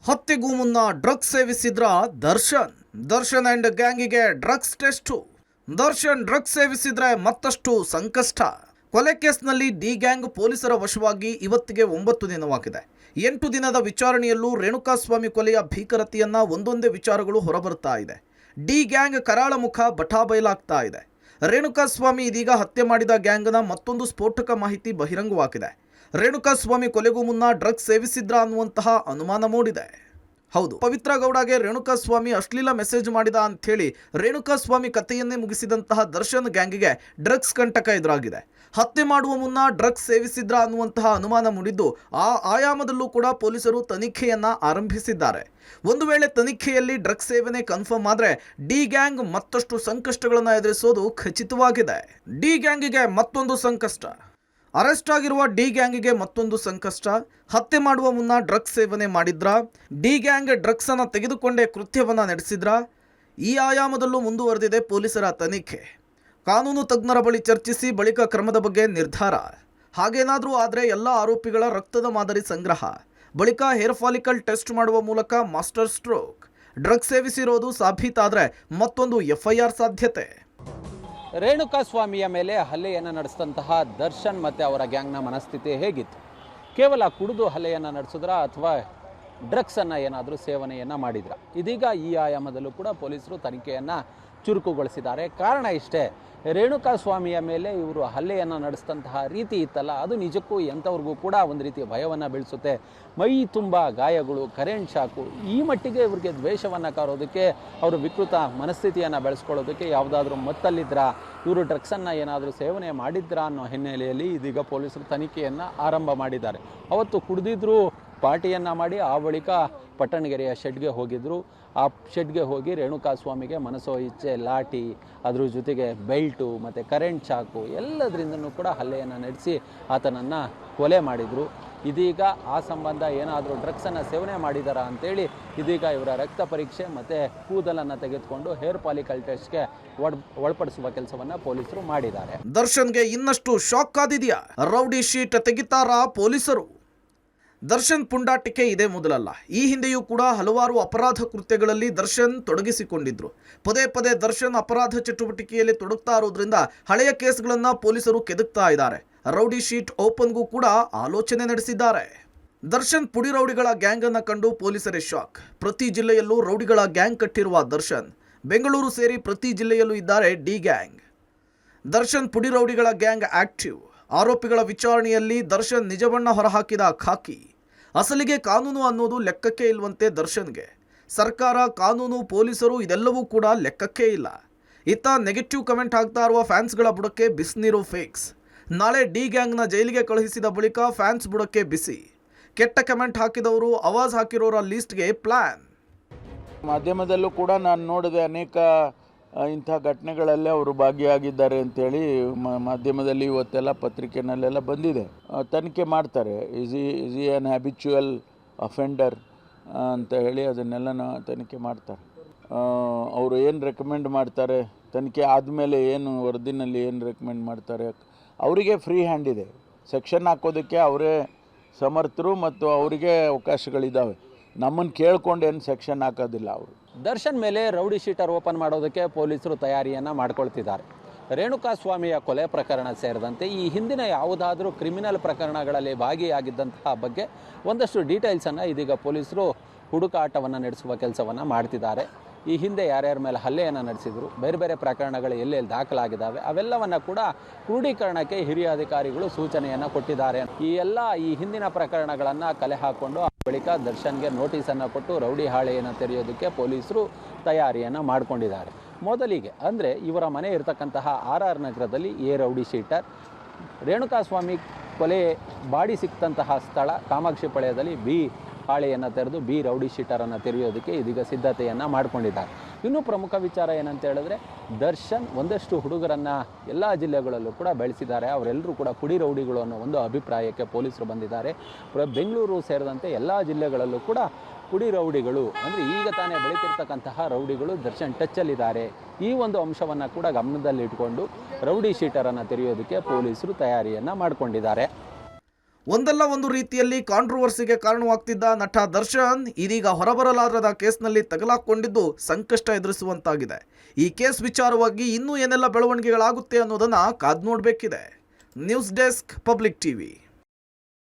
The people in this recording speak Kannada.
ಹತ್ಯೆಗೂ ಮುನ್ನ ಡ್ರಗ್ಸ್ ಸೇವಿಸಿದ್ರ ದರ್ಶನ್ ಅಂಡ್ ಗ್ಯಾಂಗಿಗೆ ಡ್ರಗ್ಸ್ ಟೆಸ್ಟು. ದರ್ಶನ್ ಡ್ರಗ್ಸ್ ಸೇವಿಸಿದ್ರೆ ಮತ್ತಷ್ಟು ಸಂಕಷ್ಟ. ಕೊಲೆ ಕೇಸ್ನಲ್ಲಿ ಡಿ ಗ್ಯಾಂಗ್ ಪೊಲೀಸರ ವಶವಾಗಿ ಇವತ್ತಿಗೆ 9 ದಿನವಾಗಿದೆ. 8 ದಿನದ ವಿಚಾರಣೆಯಲ್ಲೂ ರೇಣುಕಾಸ್ವಾಮಿ ಕೊಲೆಯ ಭೀಕರತೆಯನ್ನ ಒಂದೊಂದೇ ವಿಚಾರಗಳು ಹೊರಬರ್ತಾ ಇದೆ. ಡಿ ಗ್ಯಾಂಗ್ ಕರಾಳ ಮುಖ ಬಟಾಬಯಲಾಗ್ತಾ ಇದೆ. ರೇಣುಕಾಸ್ವಾಮಿ ಇದೀಗ ಹತ್ಯೆ ಮಾಡಿದ ಗ್ಯಾಂಗ್ನ ಮತ್ತೊಂದು ಸ್ಫೋಟಕ ಮಾಹಿತಿ ಬಹಿರಂಗವಾಗಿದೆ. ರೇಣುಕಾಸ್ವಾಮಿ ಕೊಲೆಗೂ ಮುನ್ನ ಡ್ರಗ್ಸ್ ಸೇವಿಸಿದ್ರ ಅನ್ನುವಂತಹ ಅನುಮಾನ ಮೂಡಿದೆ. ಹೌದು, ಪವಿತ್ರ ಗೌಡಗೆ ರೇಣುಕಾಸ್ವಾಮಿ ಅಶ್ಲೀಲ ಮೆಸೇಜ್ ಮಾಡಿದ ಅಂಥೇಳಿ ರೇಣುಕಾಸ್ವಾಮಿ ಕಥೆಯನ್ನೇ ಮುಗಿಸಿದಂತಹ ದರ್ಶನ್ ಗ್ಯಾಂಗಿಗೆ ಡ್ರಗ್ಸ್ ಕಂಟಕ ಎದುರಾಗಿದೆ. ಹತ್ಯೆ ಮಾಡುವ ಮುನ್ನ ಡ್ರಗ್ಸ್ ಸೇವಿಸಿದ್ರ ಅನ್ನುವಂತಹ ಅನುಮಾನ ಮೂಡಿದ್ದು ಆ ಆಯಾಮದಲ್ಲೂ ಕೂಡ ಪೊಲೀಸರು ತನಿಖೆಯನ್ನ ಆರಂಭಿಸಿದ್ದಾರೆ. ಒಂದು ವೇಳೆ ತನಿಖೆಯಲ್ಲಿ ಡ್ರಗ್ಸ್ ಸೇವನೆ ಕನ್ಫರ್ಮ್ ಆದ್ರೆ ಡಿ ಗ್ಯಾಂಗ್ ಮತ್ತಷ್ಟು ಸಂಕಷ್ಟಗಳನ್ನು ಎದುರಿಸೋದು ಖಚಿತವಾಗಿದೆ. ಡಿ ಗ್ಯಾಂಗಿಗೆ ಮತ್ತೊಂದು ಸಂಕಷ್ಟ. ಅರೆಸ್ಟ್ ಆಗಿರುವ ಡಿ ಗ್ಯಾಂಗಿಗೆ ಮತ್ತೊಂದು ಸಂಕಷ್ಟ. ಹತ್ಯೆ ಮಾಡುವ ಮುನ್ನ ಡ್ರಗ್ಸ್ ಸೇವನೆ ಮಾಡಿದ್ರ? ಡಿ ಗ್ಯಾಂಗ್ ಡ್ರಗ್ಸ್ ಅನ್ನು ತೆಗೆದುಕೊಂಡೇ ಕೃತ್ಯವನ್ನ ನಡೆಸಿದ್ರ? ಈ ಆಯಾಮದಲ್ಲೂ ಮುಂದುವರೆದಿದೆ ಪೊಲೀಸರ ತನಿಖೆ. ಕಾನೂನು ತಜ್ಞರ ಬಳಿ ಚರ್ಚಿಸಿ ಬಳಿಕ ಕ್ರಮದ ಬಗ್ಗೆ ನಿರ್ಧಾರ. ಹಾಗೇನಾದರೂ ಆದರೆ ಎಲ್ಲ ಆರೋಪಿಗಳ ರಕ್ತದ ಮಾದರಿ ಸಂಗ್ರಹ, ಬಳಿಕ ಹೇರ್ ಫಾಲಿಕಲ್ ಟೆಸ್ಟ್ ಮಾಡುವ ಮೂಲಕ ಮಾಸ್ಟರ್ ಸ್ಟ್ರೋಕ್. ಡ್ರಗ್ಸ್ ಸೇವಿಸಿರೋದು ಸಾಬೀತಾದರೆ ಮತ್ತೊಂದು FIR ಸಾಧ್ಯತೆ. ರೇಣುಕಾಸ್ವಾಮಿಯ ಮೇಲೆ ಹಲ್ಲೆಯನ್ನು ನಡೆಸಿದಂತಹ ದರ್ಶನ್ ಮತ್ತು ಅವರ ಗ್ಯಾಂಗ್ನ ಮನಸ್ಥಿತಿ ಹೇಗಿತ್ತು? ಕೇವಲ ಕುಡಿದು ಹಲ್ಲೆಯನ್ನು ನಡೆಸಿದ್ರ ಅಥವಾ ಡ್ರಗ್ಸನ್ನು ಏನಾದರೂ ಸೇವನೆಯನ್ನು ಮಾಡಿದ್ರ? ಇದೀಗ ಈ ಆಯಾಮದಲ್ಲೂ ಕೂಡ ಪೊಲೀಸರು ತನಿಖೆಯನ್ನು ಚುರುಕುಗೊಳಿಸಿದ್ದಾರೆ. ಕಾರಣ ಇಷ್ಟೇ, ರೇಣುಕಾಸ್ವಾಮಿಯ ಮೇಲೆ ಇವರು ಹಲ್ಲೆಯನ್ನು ನಡೆಸಿದಂತಹ ರೀತಿ ಇತ್ತಲ್ಲ, ಅದು ನಿಜಕ್ಕೂ ಎಂಥವ್ರಿಗೂ ಕೂಡ ಒಂದು ರೀತಿಯ ಭಯವನ್ನು ಬೀಳಿಸುತ್ತೆ. ಮೈ ತುಂಬ ಗಾಯಗಳು, ಕರೆಂಟ್ ಶಾಕು, ಈ ಮಟ್ಟಿಗೆ ಇವ್ರಿಗೆ ದ್ವೇಷವನ್ನು ಕಾರೋದಕ್ಕೆ, ಅವರು ವಿಕೃತ ಮನಸ್ಥಿತಿಯನ್ನು ಬೆಳೆಸ್ಕೊಳ್ಳೋದಕ್ಕೆ ಯಾವುದಾದ್ರೂ ಮತ್ತಲ್ಲಿದ್ರಾ, ಇವರು ಡ್ರಗ್ಸನ್ನು ಏನಾದರೂ ಸೇವನೆ ಮಾಡಿದ್ರಾ ಅನ್ನೋ ಹಿನ್ನೆಲೆಯಲ್ಲಿ ಇದೀಗ ಪೊಲೀಸರು ತನಿಖೆಯನ್ನು ಆರಂಭ ಮಾಡಿದ್ದಾರೆ. ಅವತ್ತು ಕುಡಿದಿದ್ರು, ಪಾರ್ಟಿಯನ್ನು ಮಾಡಿ ಆ ಬಳಿಕ ಪಟ್ಟಣಗೆರೆಯ ಶೆಡ್ಗೆ ಹೋಗಿದ್ದರು. ಆ ಶೆಡ್ಗೆ ಹೋಗಿ ರೇಣುಕಾಸ್ವಾಮಿಗೆ ಮನಸೋ ಇಚ್ಛೆ ಲಾಠಿ, ಅದ್ರ ಜೊತೆಗೆ ಬೆಲ್ಟು ಮತ್ತು ಕರೆಂಟ್ ಚಾಕು ಎಲ್ಲದರಿಂದನೂ ಕೂಡ ಹಲ್ಲೆಯನ್ನು ನಡೆಸಿ ಆತನನ್ನು ಕೊಲೆ ಮಾಡಿದರು. ಇದೀಗ ಆ ಸಂಬಂಧ ಏನಾದರೂ ಡ್ರಗ್ಸನ್ನು ಸೇವನೆ ಮಾಡಿದಾರಾ ಅಂತೇಳಿ ಇದೀಗ ಇವರ ರಕ್ತ ಪರೀಕ್ಷೆ ಮತ್ತು ಕೂದಲನ್ನು ತೆಗೆದುಕೊಂಡು ಹೇರ್ ಫಾಲಿಕಲ್ ಟೆಸ್ಟ್ಗೆ ಒಳಪಡಿಸುವ ಕೆಲಸವನ್ನು ಪೊಲೀಸರು ಮಾಡಿದ್ದಾರೆ. ದರ್ಶನ್ಗೆ ಇನ್ನಷ್ಟು ಶಾಕ್ ಆದಿದೆಯಾ? ರೌಡಿ ಶೀಟ್ ತೆಗಿತಾರಾ ಪೊಲೀಸರು? ದರ್ಶನ್ ಪುಂಡಾಟಿಕೆ ಇದೇ ಮೊದಲಲ್ಲ. ಈ ಹಿಂದೆಯೂ ಕೂಡ ಹಲವಾರು ಅಪರಾಧ ಕೃತ್ಯಗಳಲ್ಲಿ ದರ್ಶನ್ ತೊಡಗಿಸಿಕೊಂಡಿದ್ರು. ಪದೇ ಪದೇ ದರ್ಶನ್ ಅಪರಾಧ ಚಟುವಟಿಕೆಯಲ್ಲಿ ತೊಡಗ್ತಾ ಇರೋದ್ರಿಂದ ಹಳೆಯ ಕೇಸ್ಗಳನ್ನು ಪೊಲೀಸರು ಕೆದಕ್ತಾ ಇದ್ದಾರೆ. ರೌಡಿ ಶೀಟ್ ಓಪನ್ಗೂ ಕೂಡ ಆಲೋಚನೆ ನಡೆಸಿದ್ದಾರೆ. ದರ್ಶನ್ ಪುಡಿ ರೌಡಿಗಳ ಗ್ಯಾಂಗ್ ಅನ್ನು ಕಂಡು ಪೊಲೀಸರೇ ಶಾಕ್. ಪ್ರತಿ ಜಿಲ್ಲೆಯಲ್ಲೂ ರೌಡಿಗಳ ಗ್ಯಾಂಗ್ ಕಟ್ಟಿರುವ ದರ್ಶನ್, ಬೆಂಗಳೂರು ಸೇರಿ ಪ್ರತಿ ಜಿಲ್ಲೆಯಲ್ಲೂ ಇದ್ದಾರೆ ಡಿ ಗ್ಯಾಂಗ್. ದರ್ಶನ್ ಪುಡಿ ರೌಡಿಗಳ ಗ್ಯಾಂಗ್ ಆಕ್ಟಿವ್. ಆರೋಪಿಗಳ ವಿಚಾರಣೆಯಲ್ಲಿ ದರ್ಶನ್ ನಿಜವಣ್ಣ ಹೊರಹಾಕಿದ ಖಾಕಿ. ಅಸಲಿಗೆ ಕಾನೂನು ಅನ್ನೋದು ಲೆಕ್ಕಕ್ಕೆ ಇಲ್ವಂತೆ ದರ್ಶನ್ಗೆ. ಸರ್ಕಾರ, ಕಾನೂನು, ಪೊಲೀಸರು ಇದೆಲ್ಲವೂ ಕೂಡ ಲೆಕ್ಕಕ್ಕೆ ಇಲ್ಲ. ಇತ್ತ ನೆಗೆಟಿವ್ ಕಮೆಂಟ್ ಹಾಕ್ತಾ ಇರುವ ಫ್ಯಾನ್ಸ್ಗಳ ಬುಡಕ್ಕೆ ಬಿಸಿನೀರು ಫಿಕ್ಸ್. ನಾಳೆ ಡಿ ಗ್ಯಾಂಗ್ನ ಜೈಲಿಗೆ ಕಳುಹಿಸಿದ ಬಳಿಕ ಫ್ಯಾನ್ಸ್ ಬುಡಕ್ಕೆ ಬಿಸಿ. ಕೆಟ್ಟ ಕಮೆಂಟ್ ಹಾಕಿದವರು, ಆವಾಜ್ ಹಾಕಿರೋರ ಲೀಸ್ಟ್ಗೆ ಪ್ಲಾನ್. ಮಾಧ್ಯಮದಲ್ಲೂ ಕೂಡ ನಾನು ನೋಡಿದೆ, ಅನೇಕ ಇಂಥ ಘಟನೆಗಳಲ್ಲೇ ಅವರು ಭಾಗಿಯಾಗಿದ್ದಾರೆ ಅಂಥೇಳಿ ಮಾಧ್ಯಮದಲ್ಲಿ ಇವತ್ತೆಲ್ಲ ಪತ್ರಿಕೆನಲ್ಲೆಲ್ಲ ಬಂದಿದೆ. ತನಿಖೆ ಮಾಡ್ತಾರೆ. ಈಸ್ ಈ ಆನ್ ಹ್ಯಾಬಿಚುವಲ್ ಅಫೆಂಡರ್ ಅಂತ ಹೇಳಿ ಅದನ್ನೆಲ್ಲ ತನಿಖೆ ಮಾಡ್ತಾರೆ. ಅವರು ಏನು ರೆಕಮೆಂಡ್ ಮಾಡ್ತಾರೆ, ತನಿಖೆ ಆದಮೇಲೆ ಏನು ವರದಿನಲ್ಲಿ ಏನು ರೆಕಮೆಂಡ್ ಮಾಡ್ತಾರೆ, ಅವರಿಗೆ ಫ್ರೀ ಹ್ಯಾಂಡ್ ಇದೆ. ಸೆಕ್ಷನ್ ಹಾಕೋದಕ್ಕೆ ಅವರೇ ಸಮರ್ಥರು ಮತ್ತು ಅವರಿಗೆ ಅವಕಾಶಗಳಿದ್ದಾವೆ. ನಮ್ಮನ್ನು ಕೇಳ್ಕೊಂಡು ಏನು ಸೆಕ್ಷನ್ ಹಾಕೋದಿಲ್ಲ ಅವರು. ದರ್ಶನ್ ಮೇಲೆ ರೌಡಿ ಶೀಟರ್ ಓಪನ್ ಮಾಡೋದಕ್ಕೆ ಪೊಲೀಸರು ತಯಾರಿಯನ್ನು ಮಾಡ್ಕೊಳ್ತಿದ್ದಾರೆ. ರೇಣುಕಾಸ್ವಾಮಿಯ ಕೊಲೆ ಪ್ರಕರಣ ಸೇರಿದಂತೆ ಈ ಹಿಂದಿನ ಯಾವುದಾದ್ರೂ ಕ್ರಿಮಿನಲ್ ಪ್ರಕರಣಗಳಲ್ಲಿ ಭಾಗಿಯಾಗಿದ್ದಂತಹ ಬಗ್ಗೆ ಒಂದಷ್ಟು ಡೀಟೇಲ್ಸನ್ನು ಇದೀಗ ಪೊಲೀಸರು ಹುಡುಕಾಟವನ್ನು ನಡೆಸುವ ಕೆಲಸವನ್ನು ಮಾಡ್ತಿದ್ದಾರೆ. ಈ ಹಿಂದೆ ಯಾರ್ಯಾರ ಮೇಲೆ ಹಲ್ಲೆಯನ್ನು ನಡೆಸಿದ್ರು, ಬೇರೆ ಬೇರೆ ಪ್ರಕರಣಗಳು ಎಲ್ಲೆಲ್ಲಿ ದಾಖಲಾಗಿದ್ದಾವೆ ಅವೆಲ್ಲವನ್ನು ಕೂಡ ಕ್ರೋಢೀಕರಣಕ್ಕೆ ಹಿರಿಯ ಅಧಿಕಾರಿಗಳು ಸೂಚನೆಯನ್ನು ಕೊಟ್ಟಿದ್ದಾರೆ. ಈ ಹಿಂದಿನ ಪ್ರಕರಣಗಳನ್ನು ಕಲೆ ಹಾಕ್ಕೊಂಡು ಆ ಬಳಿಕ ದರ್ಶನ್ಗೆ ನೋಟಿಸನ್ನು ಕೊಟ್ಟು ರೌಡಿ ಹಾಳೆಯನ್ನು ತೆರೆಯೋದಕ್ಕೆ ಪೊಲೀಸರು ತಯಾರಿಯನ್ನು ಮಾಡಿಕೊಂಡಿದ್ದಾರೆ. ಮೊದಲಿಗೆ ಅಂದರೆ ಇವರ ಮನೆ ಇರತಕ್ಕಂತಹ RR ನಗರದಲ್ಲಿ ರೌಡಿ ಶೀಟರ್, ರೇಣುಕಾಸ್ವಾಮಿ ಕೊಲೆ ಬಾಡಿ ಸಿಕ್ತಂತಹ ಸ್ಥಳ ಕಾಮಾಕ್ಷಿ ಪಾಳ್ಯದಲ್ಲಿ ಬಿ ಹಾಳೆಯನ್ನು ತೆರೆದು ರೌಡಿ ಶೀಟರನ್ನು ತೆರೆಯೋದಕ್ಕೆ ಇದೀಗ ಸಿದ್ಧತೆಯನ್ನು ಮಾಡಿಕೊಂಡಿದ್ದಾರೆ. ಇನ್ನೂ ಪ್ರಮುಖ ವಿಚಾರ ಏನಂತ ಹೇಳಿದ್ರೆ, ದರ್ಶನ್ ಒಂದಷ್ಟು ಹುಡುಗರನ್ನು ಎಲ್ಲ ಜಿಲ್ಲೆಗಳಲ್ಲೂ ಕೂಡ ಬೆಳೆಸಿದ್ದಾರೆ. ಅವರೆಲ್ಲರೂ ಕೂಡ ಪುಡಿ ರೌಡಿಗಳು ಅನ್ನೋ ಒಂದು ಅಭಿಪ್ರಾಯಕ್ಕೆ ಪೊಲೀಸರು ಬಂದಿದ್ದಾರೆ. ಬೆಂಗಳೂರು ಸೇರಿದಂತೆ ಎಲ್ಲ ಜಿಲ್ಲೆಗಳಲ್ಲೂ ಕೂಡ ಪುಡಿ ರೌಡಿಗಳು ಅಂದರೆ ಈಗ ತಾನೇ ಬೆಳೀತಿರ್ತಕ್ಕಂತಹ ರೌಡಿಗಳು ದರ್ಶನ್ ಟಚ್ಚಲ್ಲಿದ್ದಾರೆ. ಈ ಒಂದು ಅಂಶವನ್ನು ಕೂಡ ಗಮನದಲ್ಲಿಟ್ಕೊಂಡು ರೌಡಿ ಶೀಟರನ್ನು ತೆರೆಯೋದಕ್ಕೆ ಪೊಲೀಸರು ತಯಾರಿಯನ್ನು ಮಾಡಿಕೊಂಡಿದ್ದಾರೆ. ಒಂದಲ್ಲ ಒಂದು ರೀತಿಯಲ್ಲಿ ಕಾಂಟ್ರವರ್ಸಿಗೆ ಕಾರಣವಾಗ್ತಿದ್ದ ನಟ ದರ್ಶನ್ ಇದೀಗ ಹೊರಬರಲಾರದ ಕೇಸ್ನಲ್ಲಿ ತಗಲಾಕೊಂಡಿದ್ದು ಸಂಕಷ್ಟ ಎದುರಿಸುವಂತಾಗಿದೆ. ಈ ಕೇಸ್ ವಿಚಾರವಾಗಿ ಇನ್ನೂ ಏನೆಲ್ಲ ಬೆಳವಣಿಗೆಗಳಾಗುತ್ತೆ ಅನ್ನೋದನ್ನ ಕಾದು ನೋಡಬೇಕಿದೆ. News desk, public TV.